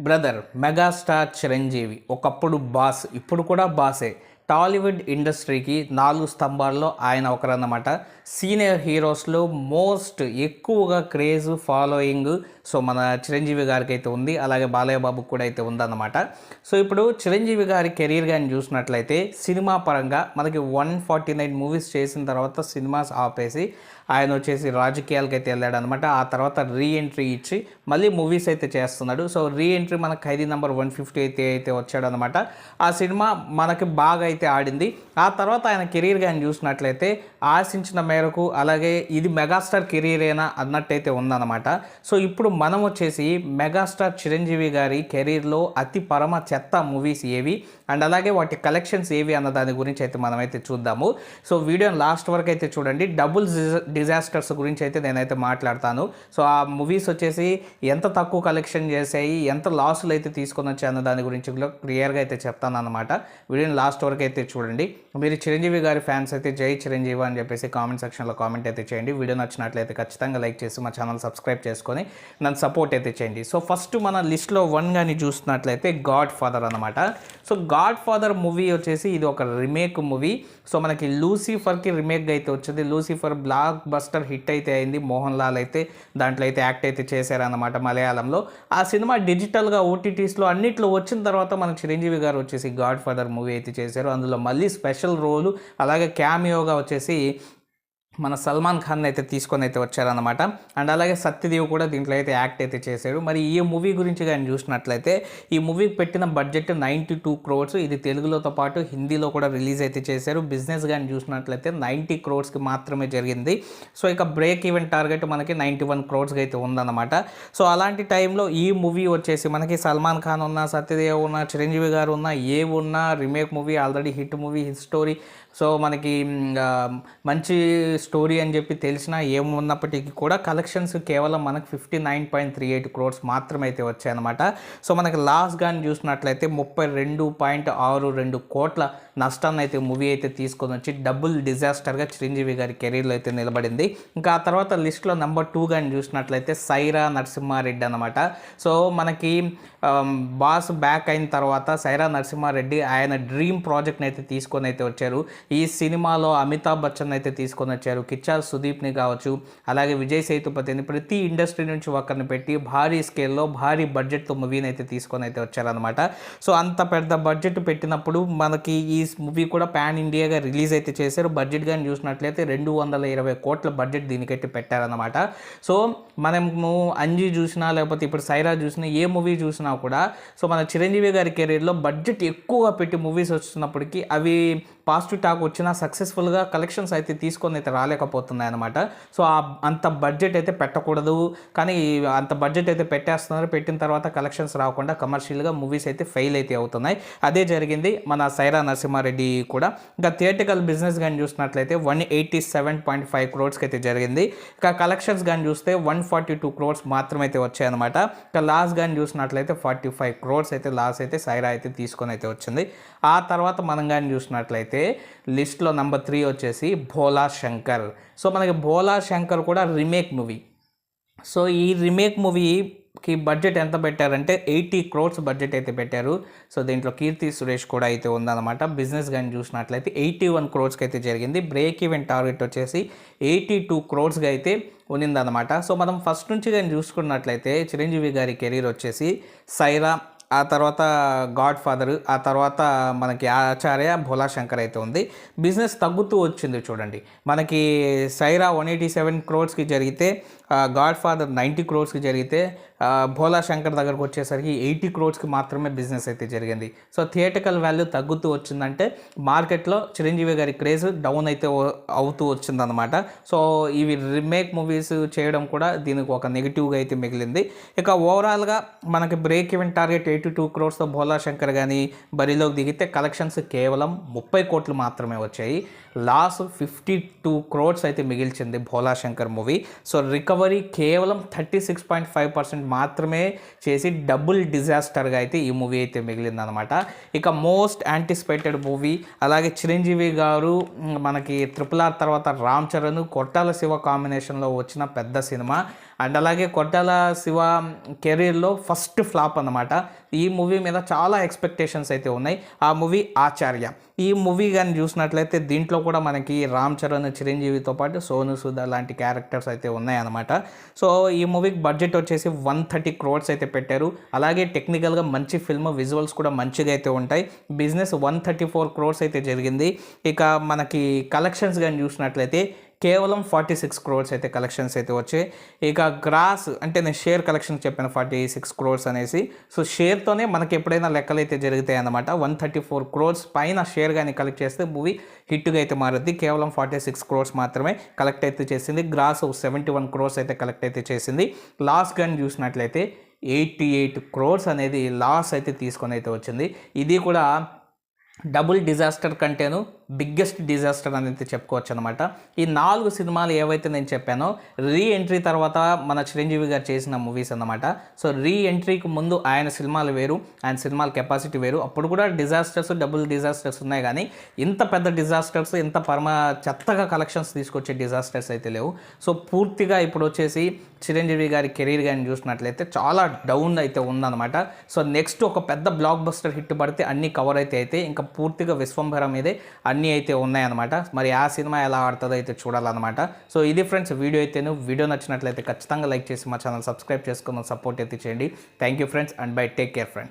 Brother megastar Chiranjeevi ఒకప్పుడు boss, ఇప్పుడు కూడా బాసే. టాలీవుడ్ ఇండస్ట్రీకి 4 స్తంభాల్లో ఆయన ఒకరన్నమాట. సీనియర్ హీరోస్లో మోస్ట్ ఎక్కువగా క్రేజ్ ఫాలోయింగ్ సో మన చిరంజీవి గారికి అయితే ఉంది, అలాగే బాలయ్య బాబుకి కూడా అయితే ఉందన్నమాట. సో ఇప్పుడు చిరంజీవి గారి కెరీర్ కానీ చూసినట్లయితే సినిమా పరంగా మనకి 149 మూవీస్ చేసిన తర్వాత సినిమాస్ ఆపేసి ఆయన వచ్చేసి రాజకీయాలకు అయితే వెళ్ళాడు అనమాట. ఆ తర్వాత రీఎంట్రీ ఇచ్చి మళ్ళీ మూవీస్ అయితే చేస్తున్నాడు. సో రీఎంట్రీ మనకు ఖైదీ నెంబర్ 150 అయితే వచ్చాడనమాట. ఆ సినిమా మనకి బాగా అయితే ఆడింది. ఆ తర్వాత ఆయన కెరీర్ కానీ చూసినట్లయితే ఆశించిన మేరకు అలాగే ఇది మెగాస్టార్ కెరీరేనా అన్నట్టయితే ఉందన్నమాట. సో ఇప్పుడు మనం వచ్చేసి మెగాస్టార్ చిరంజీవి గారి కెరీర్లో అతి పరమ చెత్త మూవీస్ ఏవి అండ్ అలాగే వాటి కలెక్షన్స్ ఏవి అన్న దాని గురించి అయితే మనమైతే చూద్దాము. సో వీడియోని లాస్ట్ వరకు అయితే చూడండి. డబుల్ డిజాస్టర్స్ గురించి అయితే నేనైతే మాట్లాడతాను. సో ఆ మూవీస్ వచ్చేసి ఎంత తక్కువ కలెక్షన్ చేసాయి, ఎంత లాసులు అయితే తీసుకొని వచ్చాయి అన్న దాని గురించి కూడా క్లియర్గా అయితే చెప్తాను అనమాట. వీడియోని లాస్ట్ వరకు అయితే చూడండి. మీరు చిరంజీవి గారి ఫ్యాన్స్ అయితే జై చిరంజీవి అని చెప్పేసి కామెంట్ సెక్షన్లో కామెంట్ అయితే చేయండి. వీడియో నచ్చినట్లయితే ఖచ్చితంగా లైక్ చేసి మా ఛానల్ సబ్స్క్రైబ్ చేసుకొని నన్ను సపోర్ట్ అయితే చేయండి. సో ఫస్ట్ మన లిస్ట్లో 1 కానీ చూస్తున్నట్లయితే గాడ్ ఫాదర్ అనమాట. సో గాడ్ ఫాదర్ మూవీ వచ్చేసి ఇది ఒక రీమేక్ మూవీ. సో మనకి లూసిఫర్కి రీమేక్ అయితే వచ్చింది. లూసిఫర్ బ్లాక్ బస్టర్ హిట్ అయితే అయింది. మోహన్ లాల్ అయితే దాంట్లో అయితే యాక్ట్ అయితే చేశారన్నమాట మలయాళంలో. ఆ సినిమా డిజిటల్గా ఓటీటీస్లో అన్నిట్లో వచ్చిన తర్వాత మన చిరంజీవి గారు వచ్చేసి గాడ్ ఫాదర్ మూవీ అయితే చేశారు. అందులో మళ్ళీ స్పెషల్ రోలు అలాగే క్యామియోగా వచ్చేసి మన సల్మాన్ ఖాన్ అయితే తీసుకొని అయితే వచ్చారనమాట. అండ్ అలాగే సత్యదేవ్ కూడా దీంట్లో అయితే యాక్ట్ అయితే చేశాడు. మరి ఈ మూవీ గురించి కానీ చూసినట్లయితే ఈ మూవీకి పెట్టిన బడ్జెట్ 92 crores. ఇది తెలుగులోతో పాటు హిందీలో కూడా రిలీజ్ అయితే చేశారు. బిజినెస్ కానీ చూసినట్లయితే 90 crores మాత్రమే జరిగింది. సో ఇక బ్రేక్ ఈవెన్ టార్గెట్ మనకి 91 crores అయితే ఉందన్నమాట. సో అలాంటి టైంలో ఈ మూవీ వచ్చేసి మనకి సల్మాన్ ఖాన్ ఉన్న, సత్యదేవ్ ఉన్న, చిరంజీవి గారు ఉన్న, ఏ ఉన్నా remake movie, already hit movie, hit story. So మనకి మంచి స్టోరీ అని చెప్పి తెలిసినా ఏమున్నప్పటికీ కూడా కలెక్షన్స్ కేవలం మనకు 59.38 crores మాత్రమే అయితే వచ్చాయన్నమాట. సో మనకి లాస్ కానీ చూసినట్లయితే 32.62 కోట్ల నష్టాన్ని అయితే మూవీ అయితే తీసుకొని వచ్చి డబుల్ డిజాస్టర్గా చిరంజీవి గారి కెరీర్లో అయితే నిలబడింది. ఇంకా ఆ తర్వాత లిస్ట్లో నెంబర్ 2 కానీ చూసినట్లయితే సైరా నరసింహారెడ్డి అనమాట. సో మనకి బాస్ బ్యాక్ అయిన తర్వాత సైరా నరసింహారెడ్డి ఆయన డ్రీమ్ ప్రాజెక్ట్ని అయితే తీసుకొని అయితే వచ్చారు. ఈ సినిమాలో అమితాబ్ బచ్చన్ అయితే తీసుకొని వచ్చారు. కిచ్చా సుదీప్ని కావచ్చు, అలాగే విజయ్ సేతుపతిని, ప్రతి ఇండస్ట్రీ నుంచి ఒకరిని పెట్టి భారీ స్కేల్లో భారీ బడ్జెట్తో మూవీని అయితే తీసుకొని అయితే వచ్చారనమాట. సో అంత పెద్ద బడ్జెట్ పెట్టినప్పుడు మనకి ఈ మూవీ కూడా పాన్ ఇండియాగా రిలీజ్ అయితే చేశారు. బడ్జెట్ కానీ చూసినట్లయితే 220 కోట్ల బడ్జెట్ దీనికైతే పెట్టారనమాట. సో మనము అంజీ చూసినా లేకపోతే ఇప్పుడు సైరా చూసినా ఏ మూవీ చూసినా కూడా సో మన చిరంజీవి గారి కెరీర్లో బడ్జెట్ ఎక్కువగా పెట్టి మూవీస్ వస్తున్నప్పటికీ అవి పాజిటివ్ టాక్ వచ్చినా సక్సెస్ఫుల్గా కలెక్షన్స్ అయితే తీసుకొని అయితే రాలేకపోతున్నాయి అనమాట. సో అంత బడ్జెట్ అయితే పెట్టకూడదు, కానీ అంత బడ్జెట్ అయితే పెట్టేస్తున్నారు. పెట్టిన తర్వాత కలెక్షన్స్ రాకుండా కమర్షియల్గా మూవీస్ అయితే ఫెయిల్ అయితే అవుతున్నాయి. అదే జరిగింది మన సైరా నరసింహారెడ్డి కూడా. ఇంకా థియేటికల్ బిజినెస్ కానీ చూసినట్లయితే 187.5 crores అయితే జరిగింది. ఇంకా కలెక్షన్స్ కానీ చూస్తే 142 crores మాత్రమే అయితే వచ్చాయన్నమాట. ఇంకా లాస్ కానీ చూసినట్లయితే 45 crores అయితే లాస్ అయితే సైరా అయితే తీసుకొని అయితే వచ్చింది. ఆ తర్వాత మనం కానీ చూసినట్లయితే లిస్ట్లో నెంబర్ 3 వచ్చేసి భోలా శంకర్. సో మనకి భోలా శంకర్ కూడా రీమేక్ మూవీ. సో ఈ రీమేక్ మూవీకి బడ్జెట్ ఎంత పెట్టారంటే 80 crores బడ్జెట్ అయితే పెట్టారు. సో దీంట్లో కీర్తి సురేష్ కూడా అయితే ఉందన్నమాట. బిజినెస్ కానీ చూసినట్లయితే 81 crores అయితే జరిగింది. బ్రేక్ ఈవెన్ టార్గెట్ వచ్చేసి 82 crores అయితే ఉన్నిందనమాట. సో మనం ఫస్ట్ నుంచి కానీ చూసుకున్నట్లయితే చిరంజీవి గారి కెరీర్ వచ్చేసి సైరా, ఆ తర్వాత గాడ్ ఫాదర్, ఆ తర్వాత మనకి ఆచార్య, భోలా శంకర్ అయితే ఉంది. బిజినెస్ తగ్గుతూ వచ్చింది చూడండి. మనకి సైరా 187 crores జరిగితే, గాడ్ ఫాదర్ 90 crores జరిగితే, భోలా శంకర్ దగ్గరకు వచ్చేసరికి 80 crores మాత్రమే బిజినెస్ అయితే జరిగింది. సో థియేటికల్ వాల్యూ తగ్గుతూ వచ్చిందంటే మార్కెట్లో చిరంజీవి గారి క్రేజ్ డౌన్ అయితే అవుతూ వచ్చిందనమాట. సో ఇవి రీమేక్ మూవీస్ చేయడం కూడా దీనికి ఒక నెగిటివ్గా అయితే మిగిలింది. ఇక ఓవరాల్గా మనకి break even target 82 crores Bhola Shankar కానీ బరిలోకి దిగితే కలెక్షన్స్ కేవలం 30 కోట్లు మాత్రమే వచ్చాయి. లాస్ 52 crores అయితే మిగిల్చింది Bhola Shankar movie. So recovery కేవలం 36.5% మాత్రమే చేసి డబుల్ డిజాస్టర్గా అయితే ఈ మూవీ అయితే మిగిలిందనమాట. ఇక మోస్ట్ యాంటిసిపేటెడ్ మూవీ, అలాగే చిరంజీవి గారు మనకి RRR తర్వాత రామ్ చరణ్, కొట్టాల శివ కాంబినేషన్లో వచ్చిన పెద్ద సినిమా అండ్ అలాగే కొట్టాల శివ కెరీర్లో ఫస్ట్ ఫ్లాప్ అన్నమాట. ఈ మూవీ మీద చాలా ఎక్స్పెక్టేషన్స్ అయితే ఉన్నాయి. ఆ మూవీ ఆచార్య. ఈ మూవీ కానీ చూసినట్లయితే దీంట్లో కూడా మనకి రామ్ చరణ్, చిరంజీవితో పాటు సోను సూద్ లాంటి క్యారెక్టర్స్ అయితే ఉన్నాయన్నమాట. సో ఈ మూవీకి బడ్జెట్ వచ్చేసి 130 crores అయితే పెట్టారు. అలాగే టెక్నికల్గా మంచి ఫిల్మ్, విజువల్స్ కూడా మంచిగా అయితే ఉంటాయి. బిజినెస్ 134 crores అయితే జరిగింది. ఇక మనకి కలెక్షన్స్ కానీ చూసినట్లయితే కేవలం 46 crores అయితే కలెక్షన్స్ అయితే వచ్చాయి. ఇక గ్రాస్ అంటే నేను షేర్ కలెక్షన్ చెప్పాను 46 crores అనేసి. సో షేర్తోనే మనకి ఎప్పుడైనా లెక్కలు అయితే జరుగుతాయి అన్నమాట. 134 crores పైన షేర్ కానీ కలెక్ట్ చేస్తే మూవీ హిట్గా అయితే మారుద్ది. కేవలం 46 crores మాత్రమే కలెక్ట్ అయితే చేసింది. గ్రాస్ 71 crores అయితే కలెక్ట్ అయితే చేసింది. లాస్ కానీ చూసినట్లయితే 88 crores అనేది లాస్ అయితే తీసుకొని అయితే వచ్చింది. ఇది కూడా డబుల్ డిజాస్టర్ కంటేను బిగ్గెస్ట్ డిజాస్టర్ అనేది చెప్పుకోవచ్చు అనమాట. ఈ 4 సినిమాలు ఏవైతే నేను చెప్పానో రీ ఎంట్రీ తర్వాత మన చిరంజీవి గారు చేసిన మూవీస్ అన్నమాట. సో రీ ఎంట్రీకి ముందు ఆయన సినిమాలు వేరు, ఆయన సినిమాల కెపాసిటీ వేరు. అప్పుడు కూడా డిజాస్టర్స్, డబుల్ డిజాస్టర్స్ ఉన్నాయి, కానీ ఇంత పెద్ద డిజాస్టర్స్, ఇంత చెత్తగా కలెక్షన్స్ తీసుకొచ్చే డిజాస్టర్స్ అయితే లేవు. సో పూర్తిగా ఇప్పుడు వచ్చేసి చిరంజీవి గారి కెరీర్ కానీ చూసినట్లయితే చాలా డౌన్ అయితే ఉందన్నమాట. సో నెక్స్ట్ ఒక పెద్ద బ్లాక్ బస్టర్ హిట్ పడితే అన్నీ కవర్ అయితే ఇంకా పూర్తిగా విశ్వంభర మీదే అన్నీ అయితే ఉన్నాయన్నమాట. మరి ఆ సినిమా ఎలా ఆడుతుందో అయితే చూడాలన్నమాట. సో ఇది ఫ్రెండ్స్ వీడియో అయితేను. వీడియో నచ్చినట్లయితే ఖచ్చితంగా లైక్ చేసి మా ఛానల్ సబ్స్క్రైబ్ చేసుకుని సపోర్ట్ అయితే చేయండి. Thank you friends and by. Take care friends.